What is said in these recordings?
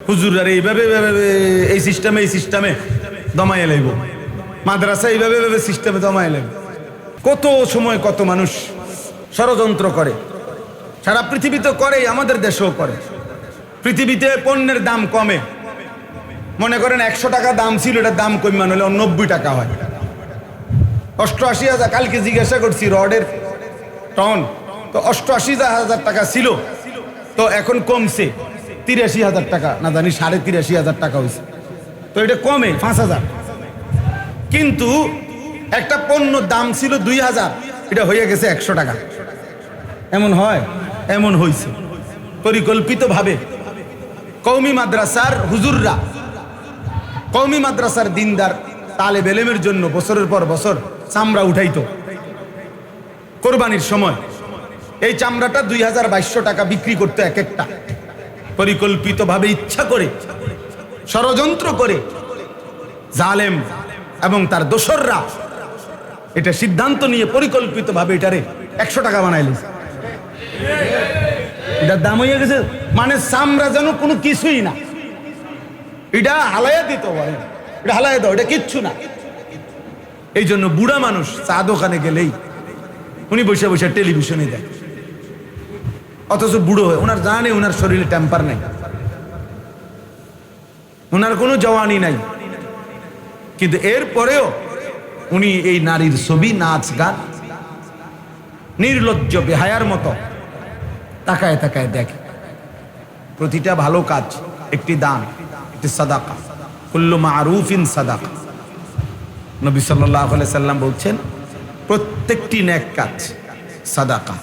হুজুররা এইভাবে এই সিস্টেমে দমাইয়া লাগব, মাদ্রাসা এইভাবে সিস্টেমে দমাইয়া লাগবে। কত সময় কত মানুষ ষড়যন্ত্র করে, সারা পৃথিবীতে করে, আমাদের দেশেও করে। পৃথিবীতে পণ্যের দাম কমে, মনে করেন 100 টাকা দাম ছিল, এটার দাম কমান হলে 90 টাকা হয়। 88,000, কালকে জিজ্ঞাসা করছি রডের টন, তো 88,000 টাকা ছিল, তো এখন কমছে 83,000 টাকা, না জানি 83,500 টাকা হয়েছে। তো এটা কমে 5,000। কিন্তু একটা পণ্য দাম ছিল 2,000, এটা হয়ে গেছে 100 টাকা। এমন হয়? এমন হয়েছে পরিকল্পিতভাবে। কওমি মাদ্রাসার হুজুররা, কওমি মাদ্রাসার দিনদার তালেব এলেমের জন্য বছরের পর বছর চামড়া উঠাইতো কোরবানির সময়। এই চামড়াটা 2,200 টাকা বিক্রি করতো এক একটা। পরিকল্পিতভাবে, ইচ্ছা করে, ষড়যন্ত্র করে জালেম এবং তার দোসররা এটা সিদ্ধান্ত নিয়ে পরিকল্পিতভাবে এটারে 100 টাকা বানাইল। এটার দাম হয়ে গেছে, মানে চামড়া যেন কোনো কিছুই না, এটা হালাইয়া দিত, বলে এটা হালাইয়া দাও, এটা কিচ্ছু না। এই জন্য বুড়া মানুষ চা দোকানে গেলেই উনি বসে বসে টেলিভিশনে দেয়, অথচ বুড়ো হয়, ওনার জানে ওনার শরীরে টেম্পার নাই, ওনার কোনো জওয়ানি নাই, কিন্তু এরপরেও উনি এই নারীর ছবি, নাচ গান নির্লজ্জ বেহায়ার মতো তাকায় তাকায় দেখে। প্রতিটা ভালো কাজ একটি দান, একটি সাদাকা, কুল্লু মারুফিন সাদাকা। নবী সাল্লাল্লাহু আলাইহি সাল্লাম বলছেন প্রত্যেকটি নেক কাজ সাদাকা,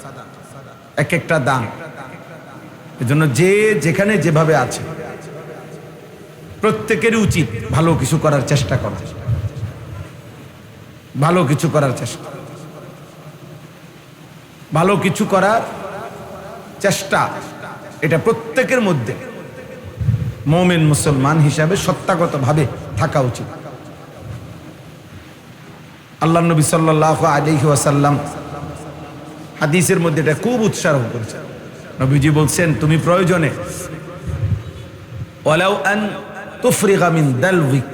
এক একটা দান। এজন্য যে যেখানে যেভাবে আছে প্রত্যেকেরই উচিত ভালো কিছু করার চেষ্টা করা, ভালো কিছু করার চেষ্টা, ভালো কিছু করার চেষ্টা, এটা প্রত্যেকের মধ্যে মুমিন মুসলমান হিসাবে সত্তাগতভাবে থাকা উচিত। আল্লাহর নবী সাল্লাল্লাহু আলাইহি ওয়াসাল্লাম হাদিসের মধ্যে এটা খুব উৎসাহ করেছেন। নবীজি বলছেন, তুমি প্রয়োজনে ওয়ালাউ আন তুফরিগা মিন দালউইক,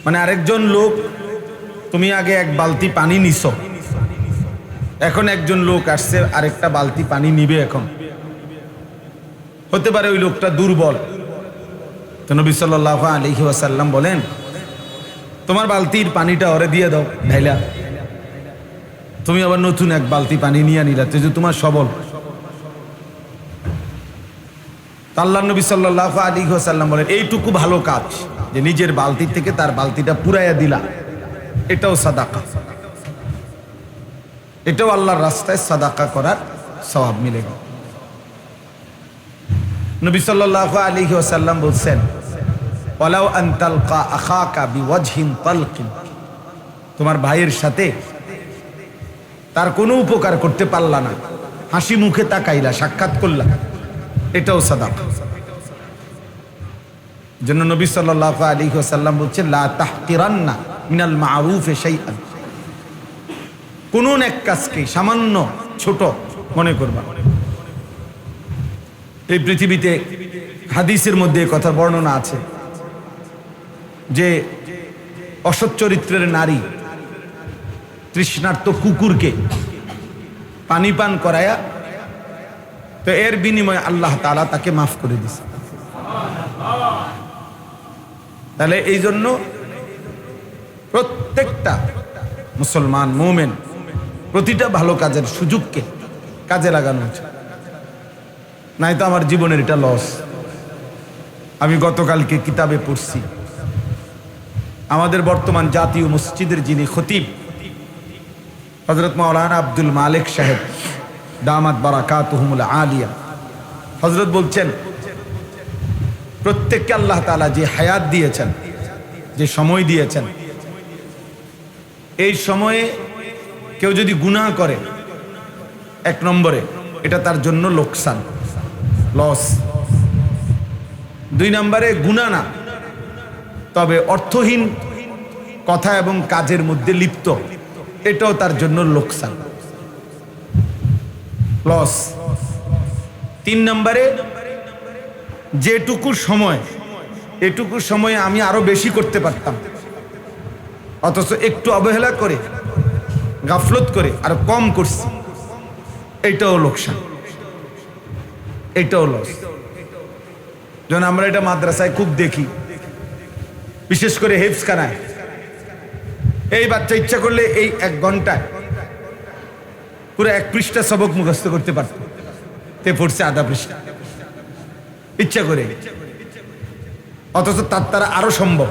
মানে আরেকজন লোক, তুমি আগে এক বালতি পানি নিছো, এখন একজন লোক আসছে আরেকটা বালতি পানি নিবে, এখন হতে পারে ওই লোকটা দুর্বল। তো নবী সাল্লাল্লাহু আলাইহি ওয়াসাল্লাম বলেন, তোমার বালতির পানিটা ওরে দিয়ে দাও ঢাইলা, তুমি আবার নতুন এক বালতি পানি নিয়ে নিলা, তো যে তোমার সবল। আল্লাহর নবী সাল্লাল্লাহু আলাইহি ওয়াসাল্লাম বলেন, এইটুকু ভালো কাজ যে নিজের বালতি থেকে তার বালতিটা পুরাইয়া দিলা, এটাও সাদাকা, এটাও আল্লাহর রাস্তায় সাদাকা করার সওয়াব মিলে গেল। নবী সাল্লাল্লাহু আলাইহি ওয়াসাল্লাম বলছেন, ওয়ালাউ আন তালকা আখাকা বিওয়াজহিন তালকিন, তোমার ভাইয়ের সাথে তার কোনো উপকার করতে পারলা না, হাসি মুখে তাকাইলা, সাক্ষাৎ করলা, এটাও সাদাকা। জন্য নবী সাল্লাল্লাহু আলাইহি ওয়াসাল্লাম বলছেন, লা তাহকিরান্না মিনাল মারুফি শাইআন, কোন এক কাজকে সামান্য ছোট মনে করবা। এই পৃথিবীতে হাদিসের মধ্যে কথা বর্ণনা আছে যে অসৎ চরিত্রের নারী তৃষ্ণার্ত কুকুরকে পানি পান করায়া, তো এর বিনিময়ে আল্লাহ তাআলা তাকে মাফ করে দিয়েছে। তাহলে এই জন্য প্রত্যেকটা মুসলমান মুমিন প্রতিটা ভালো কাজের সুযোগকে কাজে লাগানো উচিত, নাই তো আমার জীবনের এটা লস। আমি গতকালকে কিতাবে পড়ছি, আমাদের বর্তমান জাতীয় মসজিদের যিনি খতিব হযরত মাওলানা আব্দুল মালিক সাহেব দামাত বারাকাতুহুমুল আলিয়া, হযরত বলছেন, প্রত্যেককে আল্লাহ তাআলা যে হায়াত দিয়েছেন, যে সময় দিয়েছেন, এই সময়ে কেউ যদি গুনাহ করে, এক নম্বরে এটা তার জন্য লোকসান, লস। দুই নম্বরে গুনাহ না, তবে অর্থহীন কথা এবং কাজের মধ্যে লিপ্ত, এটাও তার জন্য লোকসান, লস। তিন নম্বরে যেটুকু সময়, এটুকু সময়ে আমি আরো বেশি করতে পারতাম, অথচ একটু অবহেলা করে, গাফলত করে আরো কম করছি। এইটাও লোকসান, এইটাও লস। যেন আমরা এটা মাদ্রাসায় খুব দেখি, বিশেষ করে হেফজখানায়। এই বাচ্চা ইচ্ছা করলে এই 1 ঘন্টায় পুরো 1 পৃষ্ঠা সবক মুখস্থ করতে পারত, তে পড়ছে আধা পৃষ্ঠা ইচ্ছা করে, অথচ তার দ্বারা আরো সম্ভব।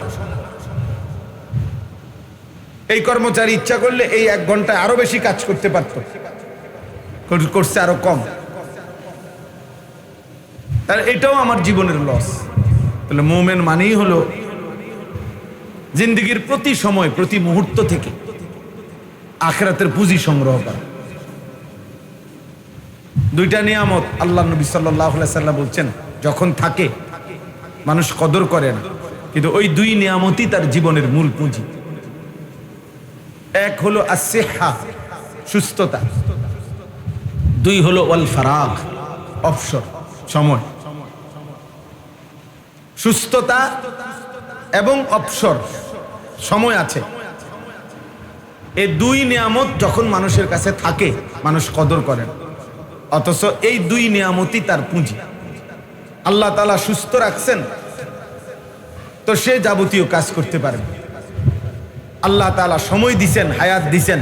এই কর্মচারী ইচ্ছা করলে এই 1 ঘন্টায় আরো বেশি কাজ করতে পারত, করছে আরো কম। তার এটাও আমার জীবনের লস। তাহলে মুমিন মানেই হলো জিন্দেগির প্রতি সময়, প্রতি মুহূর্ত থেকে আখিরাতের পুঁজি সংগ্রহ করা। 2টা নিয়ামত আল্লাহ নবী সাল্লাল্লাহু আলাইহি সাল্লাম বলছেন, যখন থাকে মানুষ কদর করে না, কিন্তু ওই 2 নিয়ামতই তার জীবনের মূল পুঁজি। এক হলো as-সিহহা, সুস্থতা। 2 হলো ওয়াল ফারাগ, অবসর, সময়। সুস্থতা এবং অবসর, সময় আছে, এই 2 নিয়ামত যখন মানুষের কাছে থাকে মানুষ কদর করে না, অথচ এই 2 নিয়ামতই তার পুঁজি। আল্লাহ তাআলা সুস্থ রাখছেন তো সে যাবতীয় কাজ করতে পারবে। আল্লাহ তাআলা সময় দিছেন, হায়াত দিছেন,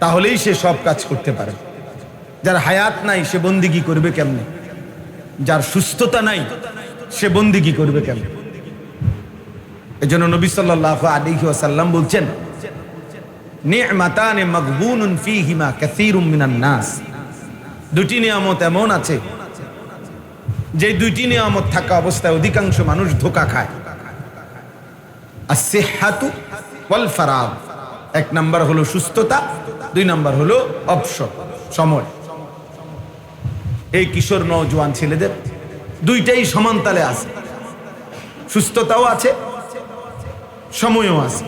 তাহলেই সে সব কাজ করতে পারে। যার হায়াত নাই সে বন্দিগি করবে কেমনে? যার সুস্থতা নাই সে বন্দিগি করবে কেমনে? এজন্য নবী সাল্লাল্লাহু আলাইহি ওয়াসাল্লাম বলছেন, নি'মাতানে মাগবুনুন ফীহিমা কাসীরুম মিনান নাস। 2টি নিয়ামত এমন আছে যে 2টি নিয়ামত থাকা অবস্থায় অধিকাংশ মানুষ ধোঁকা খায়। as-সিহহাতু ওয়াল ফারাগ। 1 নাম্বার হলো সুস্থতা, 2 নাম্বার হলো অবসর, সময়। এই কিশোর নওজোয়ান ছেলেদের 2টাই সমানতালে আছে, সুস্থতাও আছে, সময়ও আছে।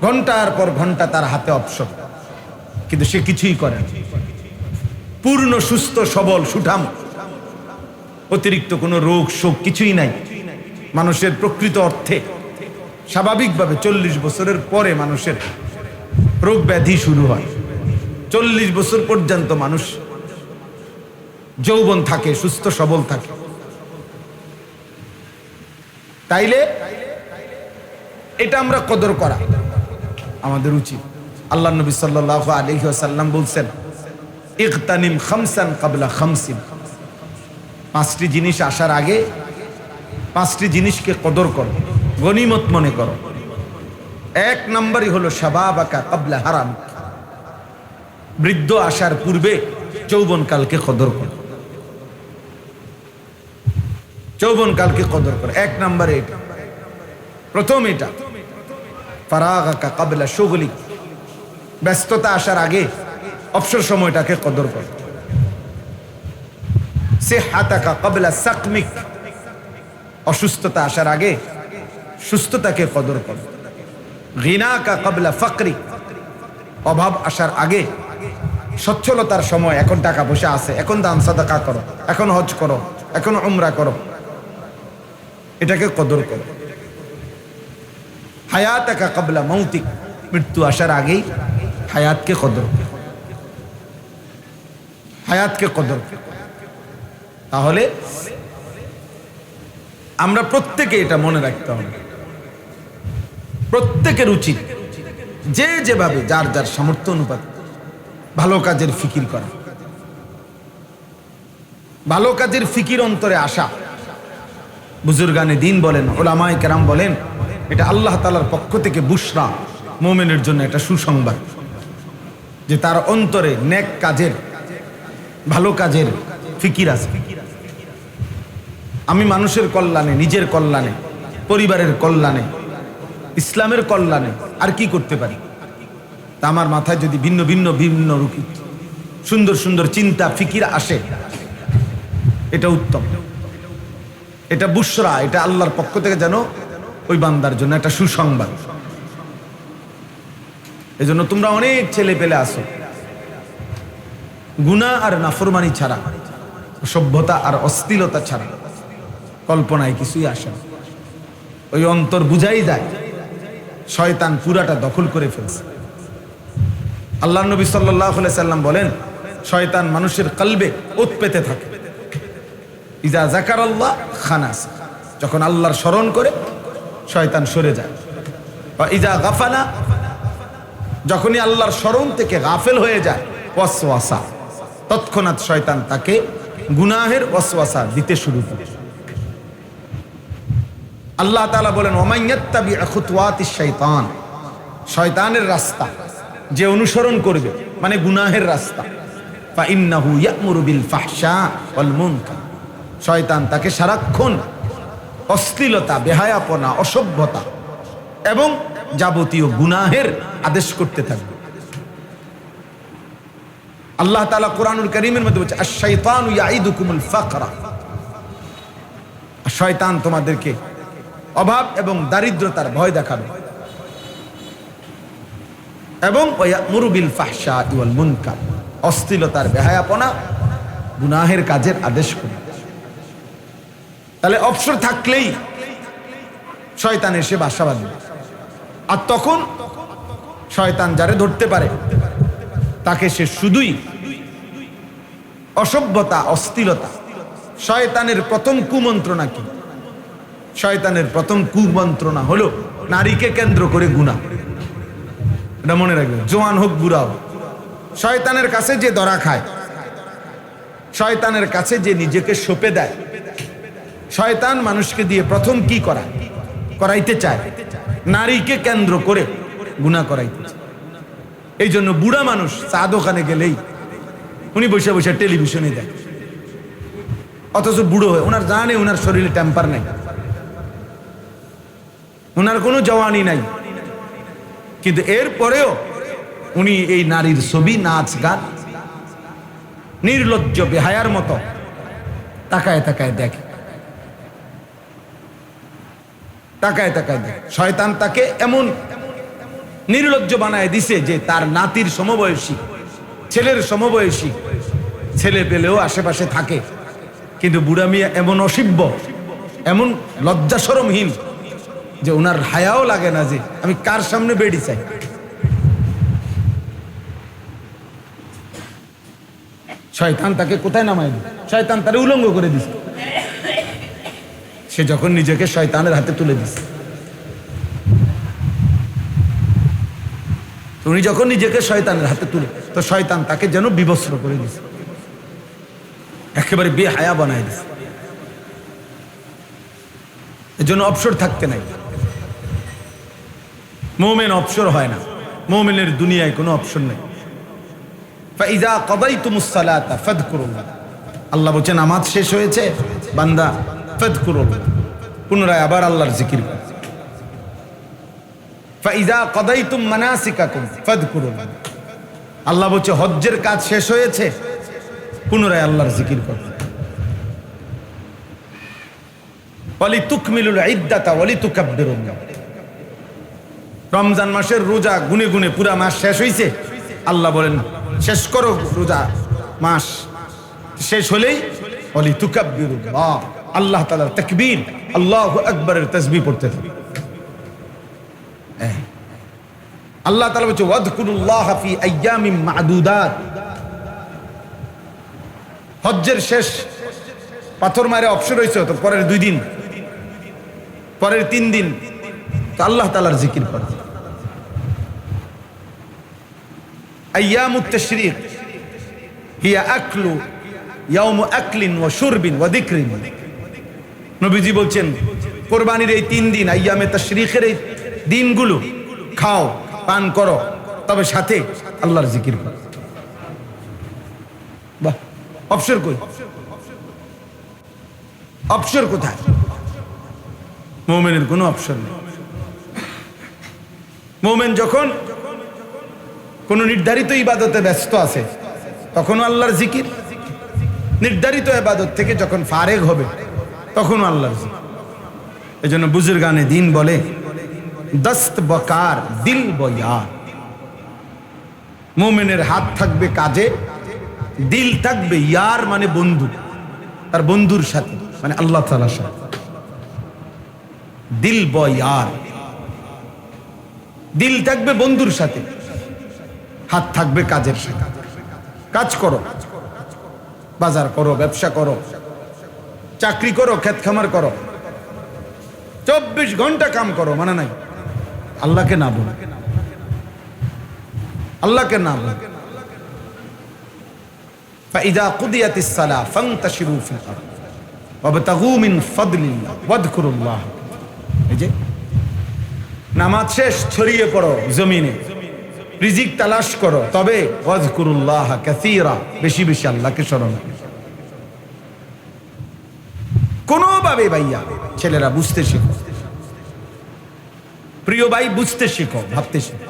ঘন্টার পর ঘন্টা তার হাতে অবসর, কিন্তু সে কিছুই করে না। পূর্ণ সুস্থ সবল সুঠাম, অতিরিক্ত কোনো রোগ শোক কিছুই নাই। মানুষের প্রকৃত অর্থে স্বাভাবিকভাবে 40 বছরের পরে মানুষের রোগ ব্যাধি শুরু হয়। 40 বছর পর্যন্ত মানুষ যৌবন থাকে, সুস্থ সবল থাকে। তাইলে এটা আমরা কদর করা আমাদের উচিত। আল্লাহ নবী সাল্লাল্লাহু আলাইহি ওয়াসাল্লাম বলছেন, ইগতানিম খামসান ক্বাবলা খামসিন। 5টি জিনিস আসার আগে 5টি জিনিসকে কদর করো, গনিমত মনে করো। 1 নম্বরই হলো শাবাবাকা ক্বাবলা হারাম। বৃদ্ধ আসার পূর্বে যৌবনকালকে কদর করো, যৌবনকালকে কদর করো। 1 নম্বরে এটা, প্রথম এটা। ফারাগাকা ক্বাবলা শুগলিক। ব্যস্ততা আসার আগে অবসর সময়টাকে কদর করো। সিহহাতাকা ক্বাবলা সাকমিক। অসুস্থতা আসার আগে সুস্থতাকে কদর করো। গিনাকা ক্বাবলা ফাকরিক। অভাব আসার আগে সচ্ছলতার সময়, এখন টাকা পয়সা আছে, এখন দান সাদাকা করো, এখন হজ করো, এখন উমরা করো, এটাকে কদর করো। হায়াতাকা ক্বাবলা মাউতিক। মৃত্যু আসার আগেই হায়াতকে কদর, হায়াতকে কদর। তাহলে আমরা প্রত্যেকে এটা মনে রাখতে হবে। প্রত্যেকের উচিত যে যেভাবে যার যার সামর্থ্য অনুপাতে ভালো কাজের ফিকির করা, ভালো কাজের ফিকির অন্তরে আসা। বুজুর্গানে দিন বলেন, উলামায়ে কেরাম বলেন, এটা আল্লাহ তাআলার পক্ষ থেকে বুশরা, মুমিনের জন্য একটা সুসংবাদ, যে তার অন্তরে নেক কাজের, ভালো কাজের ফিকির আছে। আমি মানুষের কল্যাণে, নিজের কল্যাণে, পরিবারের কল্যাণে, ইসলামের কল্যাণে আর কি করতে পারি? তা আমার মাথায় যদি ভিন্ন ভিন্ন ভিন্ন রূপী সুন্দর সুন্দর চিন্তা ফিকির আসে, এটা উত্তম, এটা বুশরা, এটা আল্লাহর পক্ষ থেকে যেন ওই বান্দার জন্য একটা সুসংবাদ। এজন্য তোমরা অনেক ছেলে পেলে আসো, গুনাহ আর নাফরমানি ছাড়া সভ্যতা আর অশ্লীলতা ছাড়া কল্পনায় কিছুই আসে না। ওই অন্তর বুঝাই যায় শয়তান পুরাটা দখল করে ফেলছে। আল্লাহ নবী সাল্লাল্লাহু আলাইহি সাল্লাম বলেন, শয়তান মানুষের কলবে ওত পেতে থাকে। ইজা যাকারাল্লাহ খানাস, যখন আল্লাহর স্মরণ করে শয়তান সরে যায়। বা ইজা গাফালা, যখনই আল্লাহর স্মরণ থেকে গাফেল হয়ে যায়, ওয়াসওয়াসা, তৎক্ষণাৎ শয়তান তাকে গুনাহের ওয়াসওয়াসা দিতে শুরু করে। আল্লাহ তাআলা বলেন, ওমান ইয়াত্তাবি খুতুওয়াতিশ শাইতান, শয়তানের রাস্তা যে অনুসরণ করবে, মানে গুনাহের রাস্তা, ফা ইন্নাহু ইয়া'মুরু বিল ফাহশা ওয়াল মুনকার, শয়তান তাকে সারাক্ষণ অশ্লীলতা, বেহায়াপনা, অসভ্যতা এবং যাবতীয় গুনাহের আদেশ করতে থাকবে। আল্লাহ তাআলা কোরআনুল কারীমের মধ্যে বলছে, আশ-শাইতানু ইয়াইদুকুমুল ফাকরা, শয়তান তোমাদেরকে অভাব এবং দারিদ্রতার ভয় দেখাবে এবং ওয়া'মুরু বিল ফাহশা ওয়াল মুনকার, অশ্লীলতার, বেহায়াপনা, গুনাহের কাজের আদেশ করবে। তাহলে অবসর থাকলেই শয়তান এসে বাসা বাঁধবে। আর তখন শয়তান যারে ধরতে পারে তাকে সে শুধুই অসভ্যতা, অশ্লীলতা। শয়তানের প্রথম কুমন্ত্রণা কি? শয়তানের প্রথম কুমন্ত্রণা হলো নারীকে কেন্দ্র করে গুনাহ। এটা মনে রাখবেন, জওয়ান হোক বুড়া হোক, শয়তানের কাছে যে ধরা খায়, শয়তানের কাছে যে নিজেকে সঁপে দেয়, শয়তান মানুষকে দিয়ে প্রথম কি করাইতে চায়? নারীকে কেন্দ্র করে গুনাহ করাইতে চায়। এই জন্য বুড়া মানুষ চা দোকানে গেলেই উনি বসে বসে টেলিভিশনে দেখে, অথচ বুড়ো হয়ে ওনার জানে ওনার শরীরে টেম্পার নাই, ওনার কোনো জওয়ানি নাই, কিন্তু এরপরেও উনি এই নারীর ছবি, নাচ গান নির্লজ্জ বেহায়ার মতো তাকায় তাকায় দেখে, তাকায় তাকায় দেখে। শয়তান তাকে এমন নির্লজ্জ বানায় দিছে যে তার নাতির সমবয়সী, ছেলের সমবয়সী ছেলে পেলেও আশেপাশে থাকে, কিন্তু বুড়া মিয়া এমন অসভ্য, এমন লজ্জা শরমহীন যে ওনার হায়াও লাগে না যে আমি কার সামনে বেড়ি চাই। শয়তান তাকে কোথায় নামায় দিল? শয়তান তারে উলঙ্গ করে দিছে। সে যখন নিজেকে শয়তানের হাতে তুলে দিছে, উনি যখন নিজেকে শয়তানের হাতে তুলে, তো শয়তান তাকে যেন বিবস্ত্র করে দিছে, একেবারে বেহায়া বানায় দিছে। এর জন্য অবসর থাকতে নাই। মুমিন অবসর হয় না, মুমিনের দুনিয়ায় কোনো অবসর নেই। ফাইযা কাদাইতুমুস সালাতা ফাযকুরুল্লাহ, আল্লাহ বলেন নামাজ শেষ হয়েছে বান্দা, ফাযকুরুল্লাহ, পুনরায় আবার আল্লাহর জিকির করো। ফাইযা কাদাইতুম মানাসিকাকুম ফাযকুরুল্লাহ, আল্লাহ বলেন হজ্জের কাজ শেষ হয়েছে, পুনরায় আল্লাহর জিকির করো। ওয়ালিতুকমিলুল ইদ্দাতা ওয়ালিতুকাব্বিরুল্লাহ, রমজান মাসের রোজা গুনে গুনে পুরা মাস শেষ হয়েছে, আল্লাহ বলেন শেষ করো রোজা মাস। শেষ হলেই ওয়ালিতুকাব্বিরুল্লাহ, আল্লাহ তাআলার তাকবীর, আল্লাহু আকবারের তাসবিহ পড়তে থাকো। আল্লাহ তাআলা বলছে ওয়াযকুরুল্লাহ ফি আইয়ামিম মা'দুদাত, হজ্জের শেষ পাথর মারে অবসর হয়েছে, তো পরের 2 দিন, পরের 3 দিন তো আল্লাহ তাআলার জিকির করো। আইয়ামুত তাশরীক হিয়া আকলু ইয়াউমু আকলিন ওয়া শুরবিন ওয়া যিকরিন, নবীজি বলছেন কুরবানির এই 3 দিন, আইয়ামে তাশরীকের এই দিনগুলো খাও, পান করো, তবে সাথে আল্লাহর জিকির করো। বাহ, অবসর কই? অবসর কোথায়? মুমিনের কোনো অবসর নেই। মুমিন যখন কোন নির্ধারিত ইবাদতে ব্যস্ত আছে তখনও আল্লাহর জিকির, নির্ধারিত ইবাদত থেকে যখন ফারেগ হবে তখনও আল্লাহর জিকির। এজন্য বুজুর্গানে দিন বলে দস্ত বকার দিল বয়ার, মুমিনের হাত থাকবে কাজে, দিল থাকবে ইয়ার মানে বন্ধু, তার বন্ধুর সাথে, মানে আল্লাহ তাআলার সাথে। দিল বয়ার, দিল থাকবে বন্ধুর সাথে, হাত থাকবে কাজের সাথে। কাজ করো, বাজার করো, ব্যবসা করো, চাকরি করো, ক্ষেত খামার করো, 24 ঘন্টা কাম করো, মানে নাই আল্লাহকে না বলো, আল্লাহকে না বলো। فإذا قضيت الصلاة فانتشروا في الأرض وابتغوا من فضل الله واذكروا الله। এই যে নামাজ শেষ, ছড়িয়ে পড়ো জমিনে, রিজিক তালাশ করো, তবে ওয়াজকুরুল্লাহ কাসীরা, বেশি বেশি আল্লাহকে স্মরণ করো। কোনোভাবে ভাইয়া ছেলেরা বুঝতে শেখো, প্রিয় ভাই বুঝতে শেখো, ভাবতে শেখো।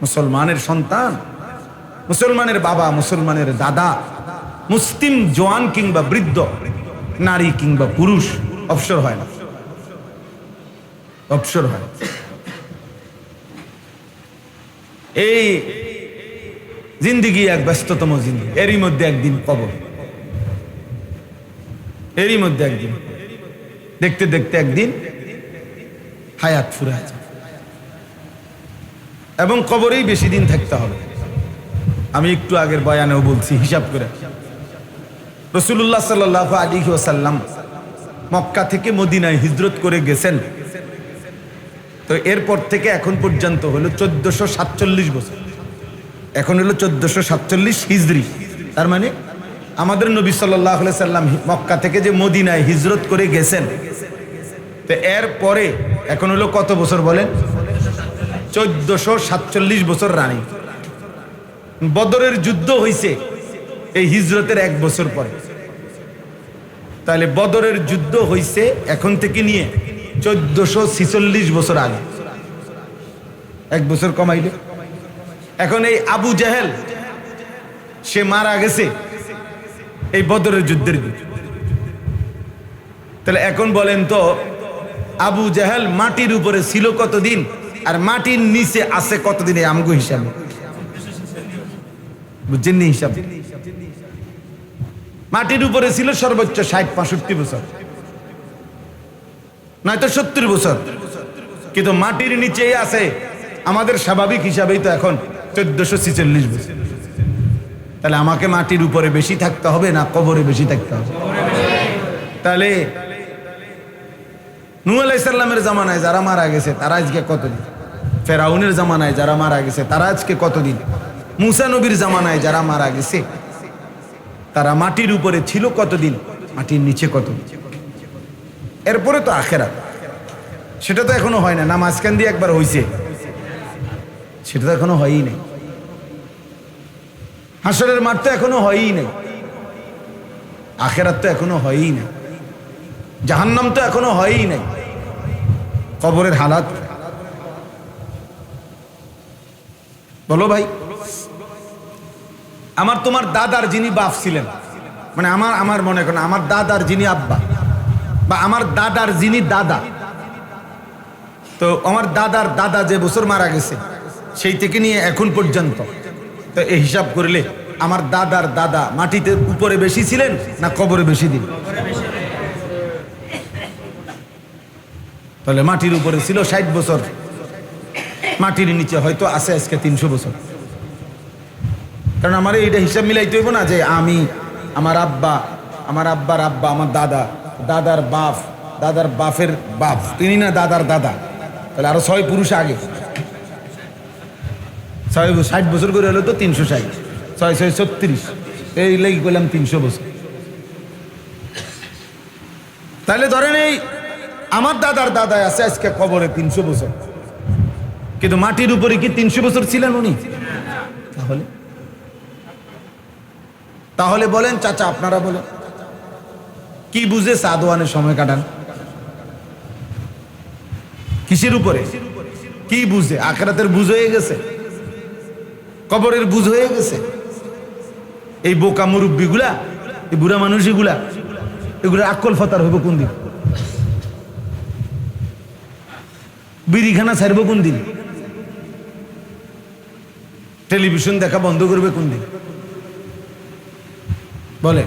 মুসলমানের সন্তান, মুসলমানের বাবা, মুসলমানের দাদা, মুসলিম জওয়ান কিংবা বৃদ্ধ, নারী কিংবা পুরুষ অবসর হয় না, অবসর হয়। এই জিন্দিগি এক ব্যস্ততম জিন্দিগি, এরই মধ্যে একদিন কবর, এরই মধ্যে একদিন, দেখতে দেখতে একদিন হায়াত ফুরায় যায়, এবং কবরেই বেশি দিন থাকতে হবে। আমি একটু আগের বয়ানেও বলছি, হিসাব করে রাসূলুল্লাহ সাল্লাল্লাহু আলাইহি ওয়াসাল্লাম মক্কা থেকে মদিনায় হিজরত করে গেছেন, তো এরপর থেকে এখন পর্যন্ত হলো 1447 বছর। এখন হলো 1447 হিজরি, তার মানে আমাদের নবী সাল্লাল্লাহু আলাইহি সাল্লাম মক্কা থেকে যে মদিনায় হিজরত করে গেছেন, তো এর পরে এখন হলো কত বছর বলেন? 1447 বছর রানিং। বদরের যুদ্ধ হয়েছে এই হিজরতের 1 বছর পরে, তাহলে বদরের যুদ্ধ হয়েছে এখন থেকে নিয়ে 1446 বছর আগে, 1 বছর কমাইলে। এখন এই আবু জাহেল সে মারা গেছে এই বদরের যুদ্ধের দিন। তাহলে এখন বলেন তো, আবু জাহেল মাটির উপরে ছিল কতদিন আর মাটির নিচে আছে কতদিন? এই আমগো হিসাবে বুঝছেন নি? হিসাব মাটির উপরে ছিল সর্বোচ্চ 60-65 বছর, নয়তো 70 বছর, কিন্তু মাটির নিচেই আছে আমাদের স্বাভাবিক হিসাবেই তো এখন 1446 বছর। তাহলে আমাকে মাটির উপরে বেশি থাকতে হবে না কবরে বেশি থাকতে হবে? তাহলে নূহ আলাইহিস সালামের জামানায় যারা মারা গেছে তারা আজকে কতদিন? ফেরাউনের জামানায় যারা মারা গেছে তারা আজকে কতদিন? মুসা নবীর জামানায় যারা মারা গেছে তারা মাটির উপরে ছিল কতদিন, মাটির নিচে কতদিন? এরপরে তো আখিরাত, সেটা তো এখনো হয় না। নামাজ কান দিয়ে একবার হইছে, সেটা তো এখনো হয়ই নাই। হাসরের মাঠ তো এখনো হয়ই নাই, আখিরাত তো এখনো হয়ই নাই, জাহান্নাম তো এখনো হয়ই নাই, কবরের হালাত বলো ভাই। আমার তোমার দাদার যিনি বাপ ছিলেন, মানে আমার মনে করেন আমার দাদার যিনি আব্বা, বা আমার দাদার যিনি দাদা, তো আমার দাদার দাদা যে বছর মারা গেছে সেই থেকে নিয়ে এখন পর্যন্ত, তো এই হিসাব করলে আমার দাদার দাদা মাটিতে উপরে বেশি ছিলেন না কবরে বেশি দিন? তাহলে মাটির উপরে ছিল 60 বছর, মাটির নিচে হয়তো আছে আজকে 300 বছর। কারণ আমার এইটা হিসাব মিলাইতে হইব না যে আমি, আমার আব্বা, আমার আব্বার আব্বা, আমার দাদা, দাদার বাপ, দাদার বাপের বাপ, তিনি না দাদার দাদা, তাহলে আরো 6 পুরুষ আগে, 60 বছর করে হলো তো 360, 6 36, এই লেগে করলাম 300 বছর। তাহলে ধরেন এই আমার দাদার দাদায় আছে আজকে কবরে 300 বছর, কিন্তু মাটির উপরে কি 300 বছর ছিলেন উনি? তাহলে বলেন চাচা, আপনারা বলেন কি বুঝে সাদওয়ানের সময় কাটান? কিসের উপরে? কি বুঝে? আখিরাতের বুঝ হয়ে গেছে, কবরের বুঝ হয়ে গেছে। এই বোকা মুরব্বীগুলা, এই বুড়া মানুষগুলা, এগুলো আকল ফতার হইব কোন দিন? বিড়িখানা ছাড়বো কোন দিন? টেলিভিশন দেখা বন্ধ করবে কোন দিন? বলে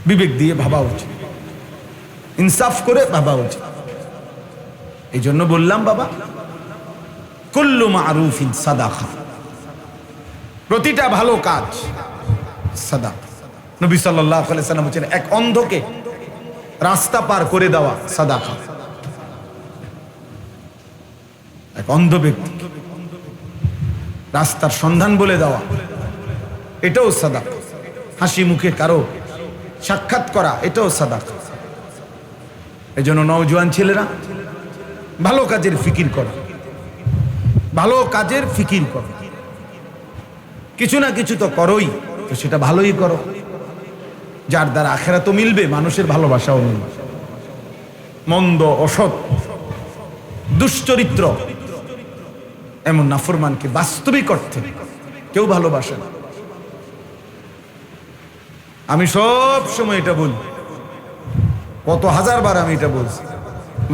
বিবেক দিয়ে ভাবা উচিত, ইনসাফ করে ভাবা উচিত। এই জন্য বললাম বাবা, কুল্লু মারুফিন সাদাকা, প্রতিটা ভালো কাজ সাদাকা। নবী সাল্লাল্লাহু আলাইহি ওয়াসাল্লাম বলেছেন, এক অন্ধকে রাস্তা পার করে দেওয়া সাদাকা। এক অন্ধ ব্যক্তি রাস্তার সন্ধান বলে দেওয়া, এটাও সাদাকা। হাসি মুখে কারো সাক্ষাৎ করা, এটাও সাদাকা। এই জন্য নওজোয়ান ছেলেরা ভালো কাজের ফিকির করো, ভালো কাজের ফিকির করো। কিছু না কিছু তো করোই, তো সেটা ভালোই করো, যার দ্বারা আখিরাতও মিলবে, মানুষের ভালোবাসাও মিলবে। মন্দ, অসৎ, দুশ্চরিত্র এমন নাফরমানকে বাস্তবিক অর্থে কেউ ভালোবাসে না। আমি সব সময় এটা বলি, কত হাজার বার আমি এটা বলছি,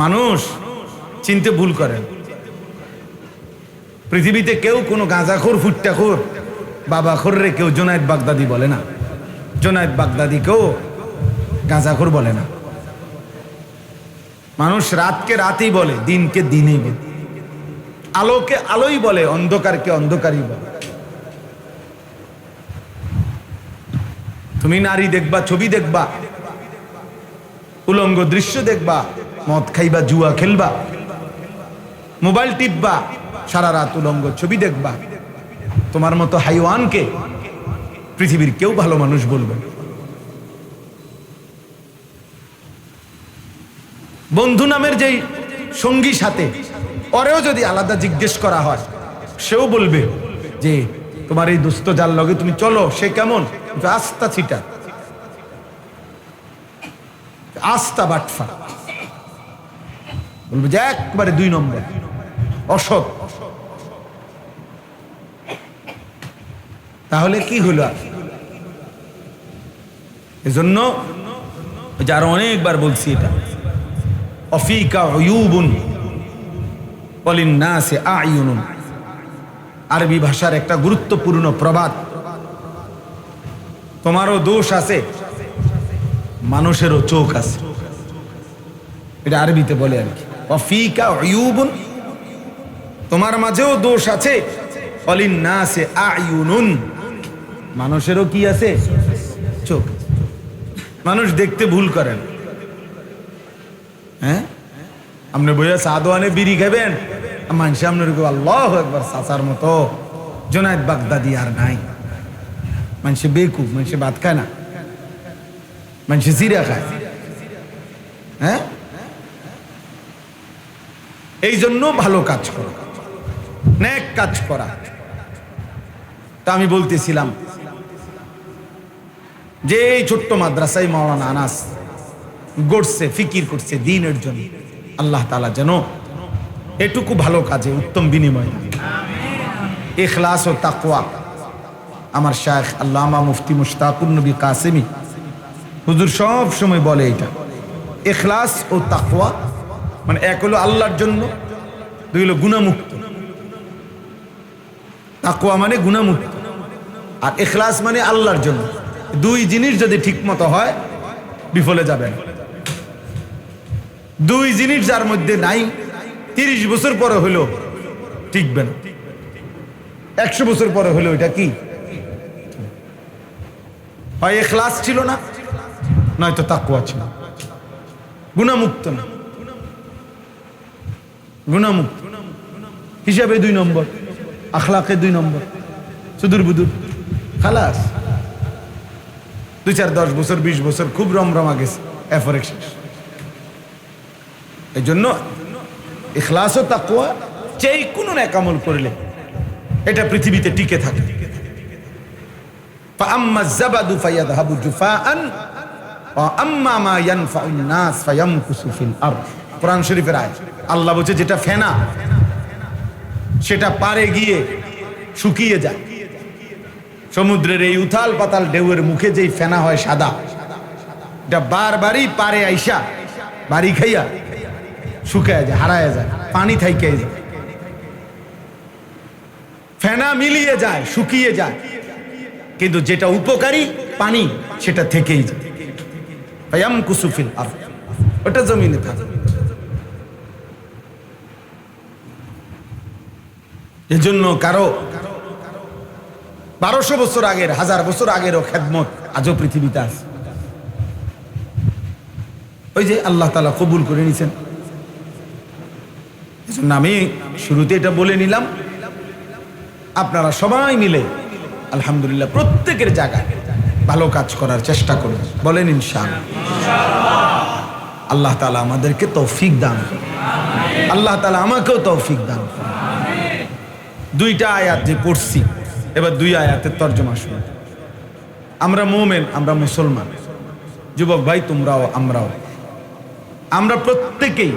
মানুষ চিনতে ভুল করেন। পৃথিবীতে কেউ কোনো গাঁজাখোর, ফুট্টাখোর, বাবাখোর রে কেউ জোনায়েদ বাগদাদি বলে না, জোনায়েদ বাগদাদি কেউ গাঁজাখোর বলে না। মানুষ রাতকে রাতই বলে, দিনকে দিনেই বলে, আলোকে আলোই বলে, অন্ধকারকে অন্ধকারই বলে। তুমি নারী দেখবা, ছবি দেখবা, উলঙ্গ দৃশ্য দেখবা, মদ খাইবা, জুয়া খেলবা, মোবাইল টিপবা, সারা রাত উলঙ্গ ছবি দেখবা, তোমার মতো হাইওয়ানকে পৃথিবীর কেউ ভালো মানুষ বলবে। বন্ধু নামের যেই সঙ্গী সাথে, ওরেও যদি আলাদা জিজ্ঞেস করা হয়, সেও বলবে যে তোমার এই দোস্ত যার লগে তুমি চলো, সে কেমন? আস্থা ছিটা, আস্থা বাটফা, বলবে যে একবারে 2 নম্বর, অসৎ। তাহলে কি হলো? এজন্য যারা অনেকবার বলছি এটা, অফিকা উয়ুবুন ওয়ালিন্নাসি আ'য়ুনুন, আরবি ভাষার একটা গুরুত্বপূর্ণ প্রবাদ। তোমারও দোষ আছে, মানুষেরও চোখ আছে, এটা আরবিতে বলে আর কি। ওয়াফিকা উয়ুবুন, তোমার মাঝেও দোষ আছে, ওয়ালিন্নাসি আ'য়ুনুন, মানুষেরও কি আছে? চোখ। মানুষ দেখতে ভুল করেন। হ্যাঁ, আপনি বইয়া সাদওয়ানে বিড়ি খাবেন, মানুষ আপনার আল্লাহু আকবার, চাচার মতো জোনায়েদ বাগদাদি আর নাই। মানুষে বেকুব, মানুষে ভাত খায় না, মানুষে জিরা খায়। হ্যাঁ, এই জন্য ভালো কাজ করা, নেক কাজ করা। তা আমি বলতেছিলাম যে এই ছোট্ট মাদ্রাসায় মাওলানা আনাস গড়ছে, ফিকির করছে দ্বীনের জন্য। আল্লাহ তাআলা যেন এটুকু ভালো কাজে উত্তম বিনিময়, ইখলাস ও তাকওয়া। আমার শায়েখ আল্লামা মুফতি মুশতাকুর নবী কাসেমি হুজুর সব সময় বলে, এটা ইখলাস ও তাকওয়া মানে এক হলো আল্লাহর জন্য, 2 হলো গুনাহমুক্ত। তাকওয়া মানে গুনাহমুক্ত, আর ইখলাস মানে আল্লাহর জন্য। 2 জিনিস যদি ঠিক মতো হয়, বিফলে যাবে না। 2 জিনিস যার মধ্যে নাই, 30 বছর পরে হলো টিকবে না, 100 বছর পরে হলো এটা কি? হয় ইখলাস ছিল না, নয়তো তাকওয়া ছিল। গুনাহমুক্ত না, গুনাহমুক্ত হিসাবে 2 নম্বর, আখলাকে 2 নম্বর, সুদূর বুদুর, খালাস। 2-4 10 বছর 20 বছর খুব রমরমা গেছে, এরপরে শেষ। এই জন্য ইখলাস ও তাকওয়া যে কোনো নেক আমল করলে এটা পৃথিবীতে টিকে থাকে। ফাআম্মা যাবাদু ফায়াযহাবু জুফাআন ওয়া আম্মা মা ইয়ানফাউন নাস ফায়ামকুসু ফিল আরদ। কোরআন শরীফের আয়াত। আল্লাহ বলছে যেটা ফেনা সেটা পারে গিয়ে শুকিয়ে যায়। সমুদ্রের এই উথাল পাতাল ঢেউয়ের মুখে যেই ফেনা হয় সাদা, এটা বারবারই পারে আইসা বাড়ি খাইয়া শুকায় যায়, হারায় যায়, পানি থাইকে যায়, ফেনা মিলিয়ে যায়, শুকিয়ে যায়। কিন্তু যেটা উপকারী পানি সেটা থেকেই যায়। ফায়ামকুসু ফিল আরদ, ওটা জমিনে থাকে। এজন্য কারো 1200 বছর আগের, 1000 বছর আগেরও খেদমত আজও পৃথিবীতে আছে। ওই যে আল্লাহ তাআলা কবুল করে নিছেন। এজন্য আমি শুরুতে এটা বলে নিলাম, আপনারা সবাই মিলে আলহামদুলিল্লাহ প্রত্যেকের জায়গায় ভালো কাজ করার চেষ্টা করুন, বলেন ইনশাআল্লাহ। আল্লাহ তাআলা আমাদেরকে তৌফিক দান করুন, আল্লাহ তাআলা আমাকেও তৌফিক দান করুন। দুইটা আয়াত যে পড়ছি, এবার দুই আয়াতের তর্জমা শুনুন। আমরা মুমিন, আমরা মুসলমান, যুবক ভাই তোমরাও আমরাও, আমরা প্রত্যেকেই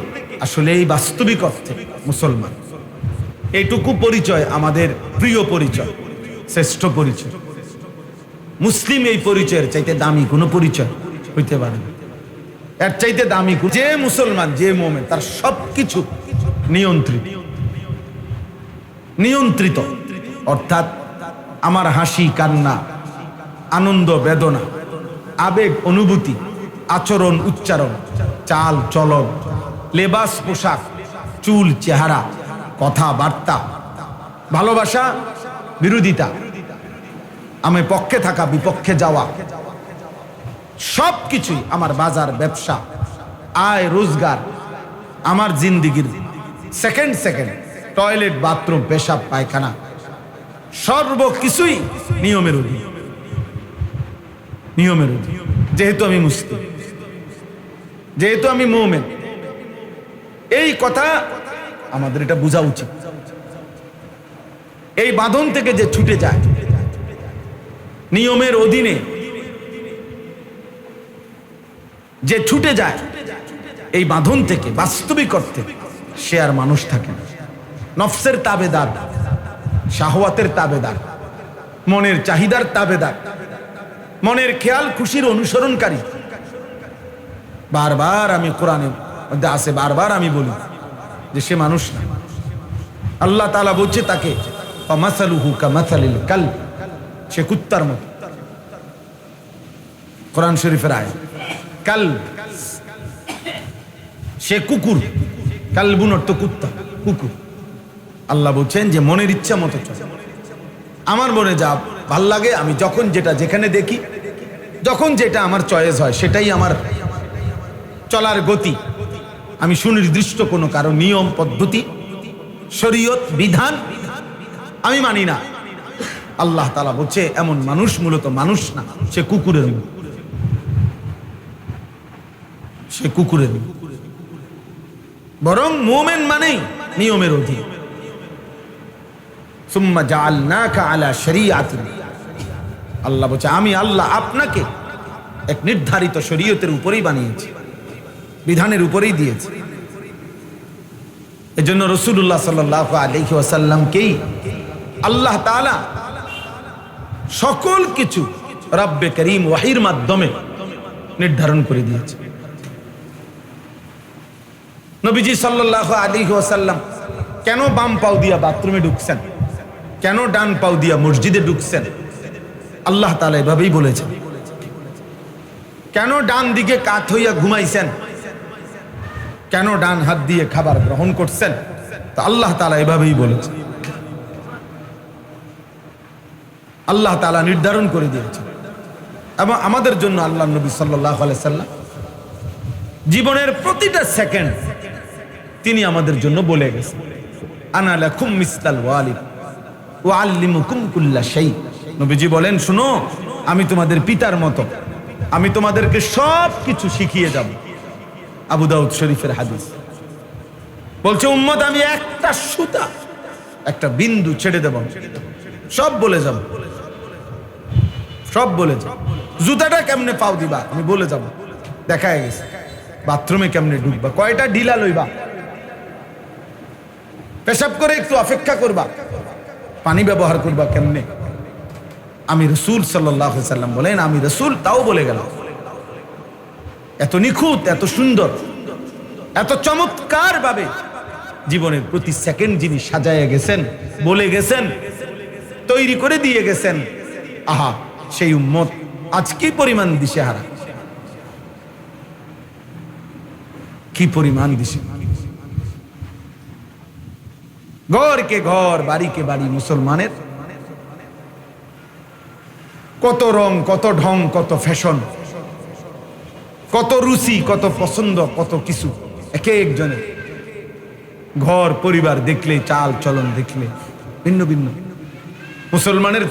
আসলে এই বাস্তবিক অর্থে মুসলমান। এইটুকু পরিচয় আমাদের প্রিয় পরিচয়, শ্রেষ্ঠ পরিচয়। মুসলিম এই পরিচয়ের চাইতে দামি কোনো পরিচয় হইতে পারে না। এর চাইতে দামি যে মুসলমান, যে মুমিন, তার সবকিছু নিয়ন্ত্রিত, নিয়ন্ত্রিত। অর্থাৎ আমার হাসি কান্না, আনন্দ বেদনা, আবেগ অনুভূতি, আচরণ উচ্চারণ, চাল চলন, লেবাস পোশাক, চুল চেহারা, কথাবার্তা, ভালোবাসা বিরোধিতা, আমি পক্ষে থাকা বিপক্ষে যাওয়া, সবকিছুই আমার বাজার ব্যবসা, আয় রোজগার, আমার জিন্দিগির সেকেন্ড সেকেন্ড টয়লেট বাথরুম পেশাব পায়খানা সর্বকিছুই নিয়মের অধীন, নিয়মের অধীন। যেহেতু আমি মুসলিম, যেহেতু আমি মুমিন, এই কথা আমাদের এটা বোঝা উচিত। এই বাঁধন থেকে যে ছুটে যায়, নিয়মের অধীনে যে ছুটে যায়, এই বাঁধন থেকে বাস্তবিক অর্থে সে আর মানুষ থাকে না। নফসের তাবেদার, শাহওয়াতের তাবেদার, মনের চাহিদার তাবেদার, মনের খেয়াল খুশির অনুসরণকারী। বারবার আমি কোরআনের মধ্যে আছে, বারবার আমি বলি যে সে মানুষ না। আল্লাহ তাআলা বলছে তাকে ফামাসালুহু কামাসালিল কালব, সে কুত্তার মতো। কোরআন শরীফের আয়াত, কালব সে কুকুর, কালবুন অর্থ কুত্তা, কুকুর। আল্লাহ বলছেন যে মনের ইচ্ছা মতো চল, আমার মনে যা ভাল লাগে, আমি যখন যেটা যেখানে দেখি, যখন যেটা আমার চয়েস হয়, সেটাই আমার চলার গতি। আমি সুনির্দিষ্ট কোনো কারো নিয়ম পদ্ধতি শরীয়ত বিধান আমি মানি না। আল্লাহ তাআলা বলছে এমন মানুষ মূলত মানুষ না, সে কুকুরের মতো, সে কুকুরের মতো। বরং মুমিন মানেই নিয়মের অধীন। সুম্মা জাআলনাকা আলা শরীআতিন, আল্লাহ বলছে আমি আল্লাহ আপনাকে এক নির্ধারিত শরীয়তের উপরেই বানিয়েছি, বিধানের উপরেই দিয়েছি। এজন্য রাসূলুল্লাহ সাল্লাল্লাহু আলাইহি ওয়াসাল্লামকেই আল্লাহ তাআলা সকল কিছু রব্বে করিম ওয়াহির মাধ্যমে নির্ধারণ করে দিয়েছে। নবীজি সাল্লাল্লাহু আলাইহি ওয়াসাল্লাম কেন বাম পাও দিয়া বাথরুমে ঢুকছেন, কেন ডান পাও দিয়া মসজিদে ঢুকছেন, আল্লাহ তাআলা এভাবেই বলেছেন। কেন ডান দিকে কাত হইয়া ঘুমাইছেন, কেন ডান হাত দিয়ে খাবার গ্রহণ করছেন, তো আল্লাহ তাআলা এভাবেই বলেছেন। আল্লাহ তাআলা নির্ধারণ করে দিয়েছেন। এবং আমাদের জন্য আল্লাহ নবী সাল্লাল্লাহু আলাইহি সাল্লাম জীবনের প্রতিটা সেকেন্ড তিনি আমাদের জন্য বলে গেছেন, আনা লাকুম মিসলাল ওয়ালিদ ওয়া আল্লিমুকুম কুল্লা শাই। নবীজি বলেন, শুনো, আমি তোমাদের পিতার মতো, আমি তোমাদেরকে সব কিছু শিখিয়ে যাব। আবু দাউদ শরীফের হাদিস। বলছে উম্মত আমি একটা সুতা, একটা বিন্দু ছেড়ে দেব, সব বলে যাব, সব বলে যাব। জুতাটা কেমনে পাও দিবা আমি বলে যাব, দেখা গেছে। বাথরুমে কেমনে ঢুকবা, কয়টা ঢিলা লইবা, পেশাব করে একটু অপেক্ষা করবা, পানি ব্যবহার করবা কেমনে, আমি রাসূল সাল্লাল্লাহু আলাইহি সাল্লাম বলেন, আমি রাসূল তাও বলে গেলাম। এত নিখুঁত, এত সুন্দর, এত চমৎকার ভাবে জীবনের প্রতি সেকেন্ড যিনি সাজায় গেছেন, বলে গেছেন, তৈরি করে দিয়ে গেছেন। আহা, সেই উম্মত আজ কি পরিমাণ দিশেহারা, কি পরিমাণ দিছে। ঘরকে ঘর, বাড়িকে বাড়ি মুসলমানের। কত রং, কত ঢং, কত ফ্যাশন, কত রুচি, কত পছন্দ, কত কিছু এক একজনের। ঘর পরিবার দেখলে, চাল চলন দেখলে ভিন্ন ভিন্ন। মুসলমানের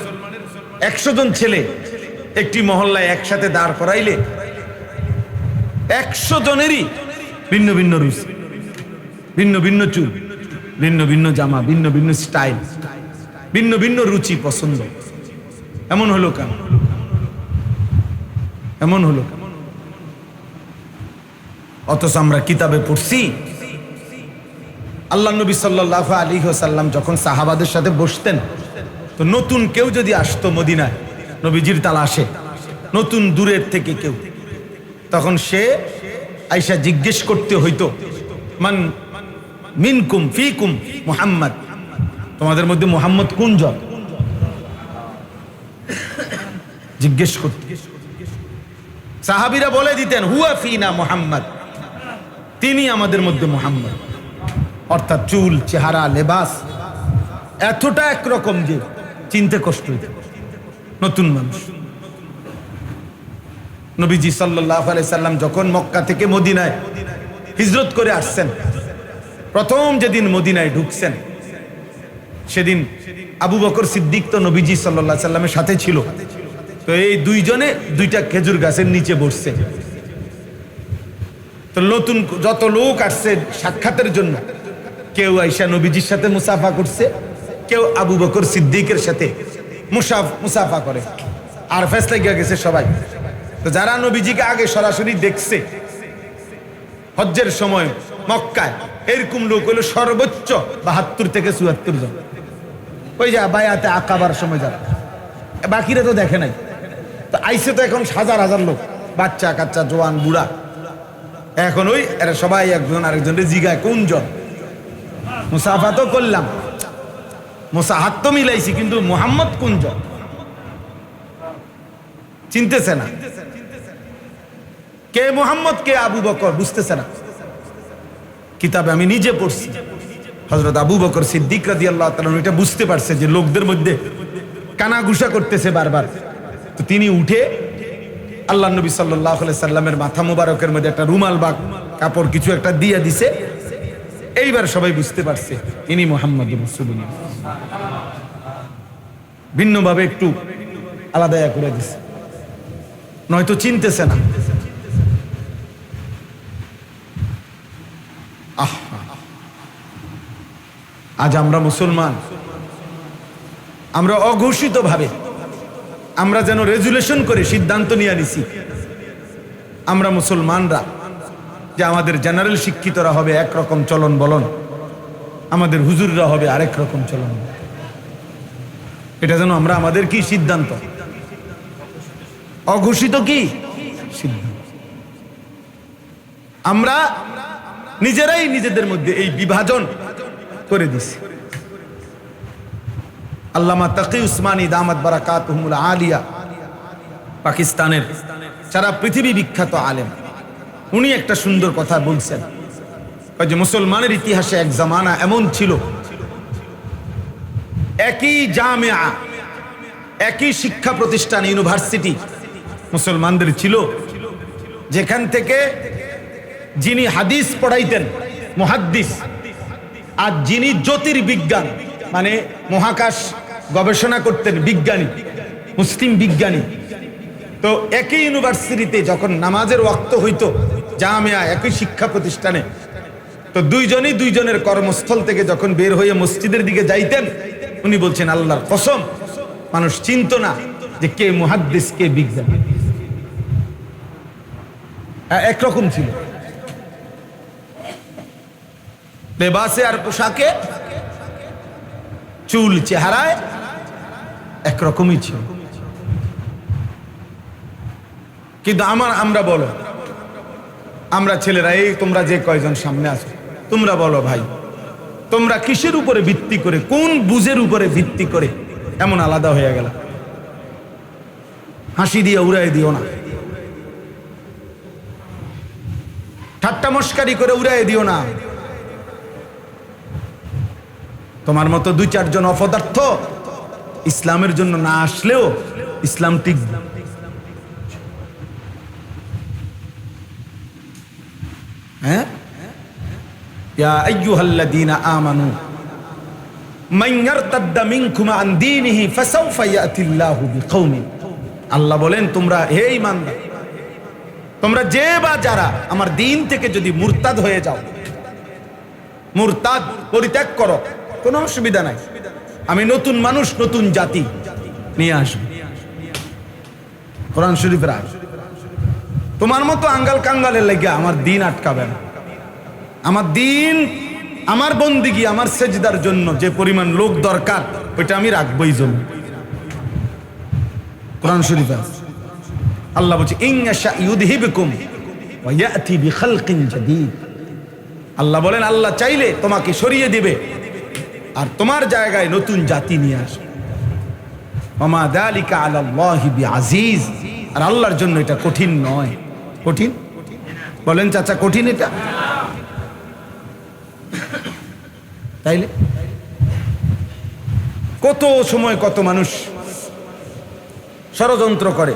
100 জন ছেলে একটি মহল্লায় একসাথে দাঁড় করাইলে 100 জনেরই ভিন্ন ভিন্ন রুচি, ভিন্ন ভিন্ন চুল, ভিন্ন ভিন্ন জামা, ভিন্ন ভিন্ন স্টাইল, ভিন্ন ভিন্ন রুচি পছন্দ। এমন হলো কেন? এমন হলো কেন? অথচ আমরা কিতাবে পড়ছি আল্লাহ নবী সাল্লাল্লাহু আলাইহি ওয়াসাল্লাম যখন সাহাবাদের সাথে বসতেন, তো নতুন কেউ যদি আসতো মদিনায় নবীজির তালাশে, নতুন দূরের থেকে কেউ, তখন সে আয়েশা জিজ্ঞেস করতে হইতো, মান মিনকুম ফিকুম মুহাম্মদ, তোমাদের মধ্যে মুহাম্মদ কোন জন? জিজ্ঞেস করতে। সাহাবীরা বলে দিতেন, হুয়া ফিনা মুহাম্মদ, তিনি আমাদের মধ্যে মুহাম্মদ। অর্থাৎ চুল, চেহারা, লেবাস এতটা একরকম যে চিনতে কষ্ট হইত। নতুন মানুষ। নবীজি সাল্লাল্লাহু আলাইহি সাল্লাম যখন মক্কা থেকে মদিনায় হিজরত করে আসছেন, প্রথম যেদিন মদিনায় ঢুকছেন, সেদিন আবু বকর সিদ্দিক তো নবীজি সাল্লাল্লাহু আলাইহি সাল্লামের সাথে ছিল। তো এই দুইজনে দুইটা খেজুর গাছের নিচে বসছে। তো নতুন যত লোক আসছে সাক্ষাতের জন্য, কেউ আয়েশা নবীজির সাথে মুসাফা করছে, কেউ আবু বকর সিদ্দিকের সাথে মুসাফা করে, আর ফেসলে গিয়ে গেছে সবাই। তো যারা নবীজিকে আগে সরাসরি দেখছে হজ্জের সময় মক্কায়, এরকম লোক হলো সর্বোচ্চ 72 থেকে 74 জন। ওই যে বায়াতে আকাবার সময় যারা, বাকিরা তো দেখে নাই। তো আইসে তো এখন হাজার হাজার লোক, বাচ্চা কাচ্চা, জোয়ান, বুড়া। এখন ওই এরা সবাই একজন আরেকজনের জিগায় কোন জন? মুসাফা তো করলাম, হাত তো মিলাইছি, কিন্তু মুহাম্মদ কোন জন চিনতেছে না। কে মুহাম্মদ, কে আবু বকর বুঝতেছে না। কিতাবে আমি নিজে পড়ছি, হযরত আবু বকর সিদ্দিক রাদিয়াল্লাহু তাআলা এটা বুঝতে পারছে যে লোকদের মধ্যে কানাঘুষা করতেছে বারবার। তো তিনি উঠে আল্লাহ নবী সাল্লাল্লাহু আলাইহি সাল্লামের মাথা মুবারকের মধ্যে একটা রুমাল বা কাপড় কিছু একটা দিয়ে দিছে। এইবার সবাই বুঝতে পারছে ইনি মুহাম্মদুর রাসূলুল্লাহ। ভিন্নভাবে একটু আলাদা করে দিছে, নয়তো চিনতেছে না। আজ আমরা মুসলমান, আমরা অঘোষিত ভাবে আমরা যেন রেজুলেশন করে সিদ্ধান্ত নিয়ে নিছি, আমরা মুসলমানরা, যে আমাদের জেনারেল শিক্ষিতরা হবে একরকম চলন বলন, আমাদের হুজুররা হবে আরেক রকম চলন। এটা যেন আমরা আমাদের কি সিদ্ধান্ত, অঘোষিত কি সিদ্ধান্ত। আমরা নিজেরাই নিজেদের মধ্যে এই বিভাজন করে দিছি। আল্লামা তাকি উসমানী দামাত বারাকাতুহুল আলিয়া, পাকিস্তানের সারা পৃথিবী বিখ্যাত আলেম, উনি একটা সুন্দর কথা বলছেন যে মুসলমানের ইতিহাসে এক জামানা এমন ছিল, একই জামিয়া, একই শিক্ষা প্রতিষ্ঠান, ইউনিভার্সিটি মুসলমানদের ছিল, যেখান থেকে যিনি হাদিস পড়াইতেন মুহাদ্দিস, আর যিনি জ্যোতির্বিজ্ঞান মানে মহাকাশ গবেষণা করতেন বিজ্ঞানী, মুসলিম বিজ্ঞানী। তো একই ইউনিভার্সিটিতে যখন নামাজের ওয়াক্ত হইতো, জামিয়া একই শিক্ষা প্রতিষ্ঠানে, তো দুইজনই দুইজনের কর্মস্থল থেকে যখন বের হয়ে মসজিদের দিকে যাইতেন, উনি বলছেন আল্লাহর কসম মানুষ চিনত না যে কে মুহাদ্দিস কে বিজ্ঞানী। একরকম ছিল লেবাসে আর পোশাকে, চুল চেহারায় একরকমই ছিল। কিন্তু আমরা বলো, আমরা ছেলেরা, এই তোমরা যে কয়জন সামনে আছো, তোমরা বলো ভাই, তোমরা কিসের উপরে ভিত্তি করে, কোন বুঝের উপরে ভিত্তি করে এমন আলাদা হয়ে গেল? হাসি দিয়ে উড়াই দিও না। ঠাট্টা মস্কারি করে উড়াই দিও না। তোমার মতো দুই চারজন অপদার্থ ইসলামের জন্য না আসলেও ইসলাম টিকবে। হ্যাঁ, ইয়া আইয়ুহাল্লাযীনা আমানু মান ইয়ারতাদ্দা মিনকুম আন দীনিহি ফাসাউফা ইয়াতিল্লাহু বিকওমিন। আল্লাহ বলেন, তোমরা হে ঈমানদার, তোমরা যে বা যারা আমার দিন থেকে যদি মুরতাদ হয়ে যাও, মুরতাদ পরিত্যাগ করো, কোনো অসুবিধা নাই, আমি নতুন মানুষ নতুন জাতি নিয়ে আসবো। কোরআন শরীফের আয়াত। তোমার মতো আঙ্গাল কাঙ্গালের লেগে আমার দিন আটকাবে না। আমার দিন, আমার বন্দিগি, আমার সেজদার জন্য যে পরিমাণ লোক দরকার ওইটা আমি রাখবই জন্য। কোরআন শরীফে আল্লাহ বলছে, ইনশা ইউযহিবকুম ওয়া ইয়াতি বিখালকিন জাদীদ। আল্লাহ বলেন, আল্লাহ চাইলে তোমাকে সরিয়ে দিবে আর তোমার জায়গায় নতুন জাতি নিয়ে আসবে। ওমা যালিকা আলাল্লাহি বিআজিজ। আর আল্লাহর জন্য এটা কঠিন নয়। কঠিন বলেন চাচা, কঠিন এটা? তাইলে কত সময় কত মানুষ ষড়যন্ত্র করে,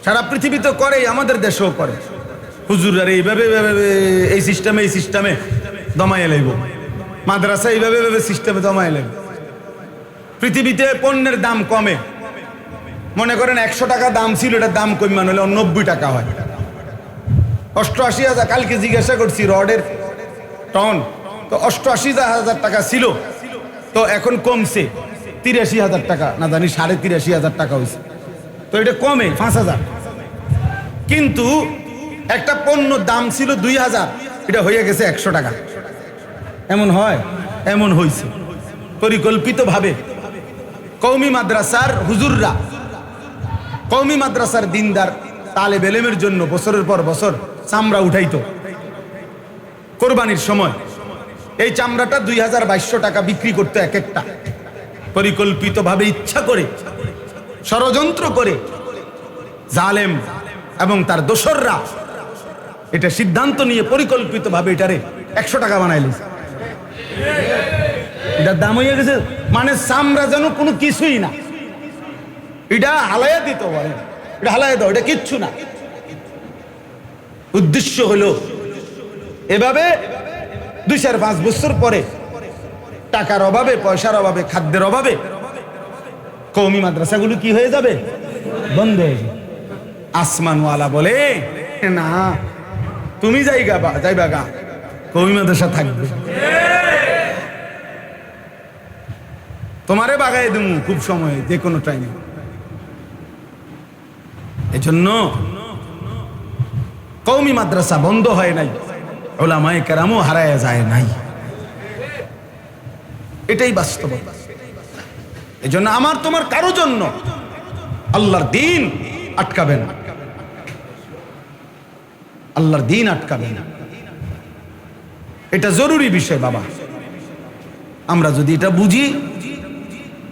সারা পৃথিবীতে করে, আমাদের দেশেও করে। হুজুররা এইভাবে এই সিস্টেমে দমাইয়ে লাইব, মাদ্রাসা এইভাবে সিস্টেমে দমাইয়ে লাইব। পৃথিবীতে পণ্যের দাম কমে, মনে করেন 100 টাকা দাম ছিল, এটার দাম কমান হলে 90 টাকা হয়। 88,000, কালকে জিজ্ঞাসা করছি রডের টন, তো 88,000 টাকা ছিল, তো এখন কমছে 83,000 টাকা, না জানি 83,500 টাকা হয়েছে। তো এটা কমে 5,000। কিন্তু একটা পণ্য দাম ছিল 2,000, এটা হয়ে গেছে 100 টাকা। এমন হয়? এমন হয়েছে পরিকল্পিতভাবে। কওমি মাদ্রাসার হুজুররা, কওমি মাদ্রাসার দিনদার তালেব ইলমের জন্য বছরের পর বছর চামড়া উঠাইতো। কোরবানির সময় এই চামড়াটা 2,200 টাকা বিক্রি করতো এক একটা। পরিকল্পিতভাবে, ইচ্ছা করে, ষড়যন্ত্র করে জালেম এবং তার দোসররা এটা সিদ্ধান্ত নিয়ে পরিকল্পিতভাবে এটারে 100 টাকা বানাইলে। এটার দাম হয়ে গেছে, মানে চামড়া যেন কোনো কিছুই না। এটা হালাইয়া দিত, বলে এটা হালাইয়া দাও, এটা কিচ্ছু না। উদ্দেশ্য হলো এভাবে 2-4-5 বছর পরে টাকার অভাবে, পয়সার অভাবে, খাদ্যের অভাবে কওমি মাদ্রাসাগুলো কি হয়ে যাবে? বন্ধ হয়ে যাবে। আসমানওয়ালা বলে, না তুমি যাইবা গা, কওমি মাদ্রাসা থাকবে, তোমারে বাগাই দেবো খুব সময়ে, যে কোনো টাইমে। এজন্য কওমি মাদ্রাসা বন্ধ হয় নাই, উলামায়ে কেরামও হারায় যায় নাই, এটাই বাস্তবতা। এজন্য আমার তোমার কারো জন্য আল্লাহর দিন আটকাবে না, আল্লাহর দিন আটকাবে না। এটা জরুরি বিষয় বাবা। আমরা যদি এটা বুঝি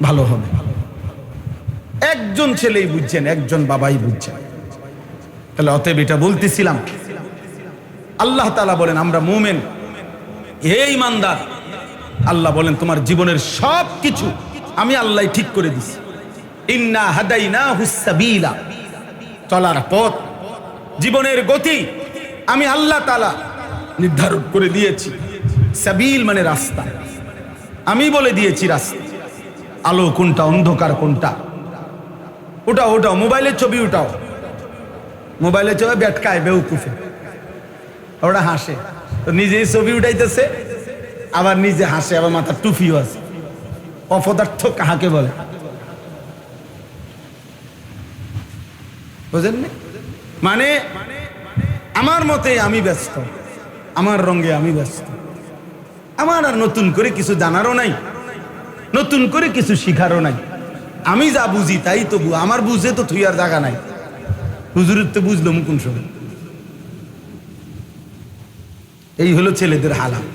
ভালো হবে। একজন ছেলেই বুঝছেন, একজন বাবাই বুঝছেন। তাহলে অতএব এটা বলতেছিলাম, আল্লাহ তাআলা বলেন আমরা মুমিন, হে ঈমানদার, আল্লাহ বলেন তোমার জীবনের সব কিছু আমি আল্লাহ ঠিক করে দিছি। ইন্না হাদাইনাহুস সাবিলা, চলার পথ, জীবনের গতি আমি আল্লাহ তাআলা নির্ধারণ করে দিয়েছি। সাবিল মানে রাস্তা, আমি বলে দিয়েছি রাস্তা। আলো কোনটা, অন্ধকার কোনটা, ওটাও মোবাইলের ছবি উঠাও, মোবাইলের ছবি বেটকায় বেউকুফে, ওরা হাসে, তো নিজেই ছবি উঠাইতেছে, আবার নিজে হাসে, আবার মাথার টুপিও আছে। অপদার্থ কাহাকে বলে বুঝেন না? মানে আমার মতে আমি ব্যস্ত, আমার রঙে আমি ব্যস্ত, আমার আর নতুন করে কিছু জানারও নাই, নতুন করে কিছু শিখারও নাই। আমি যা বুঝি তাই তো, আমার বুঝে তো তুই আর জায়গা নাই। হুজুরের তো বুঝলো মুকুন সময়। এই হলো ছেলেদের হালাত।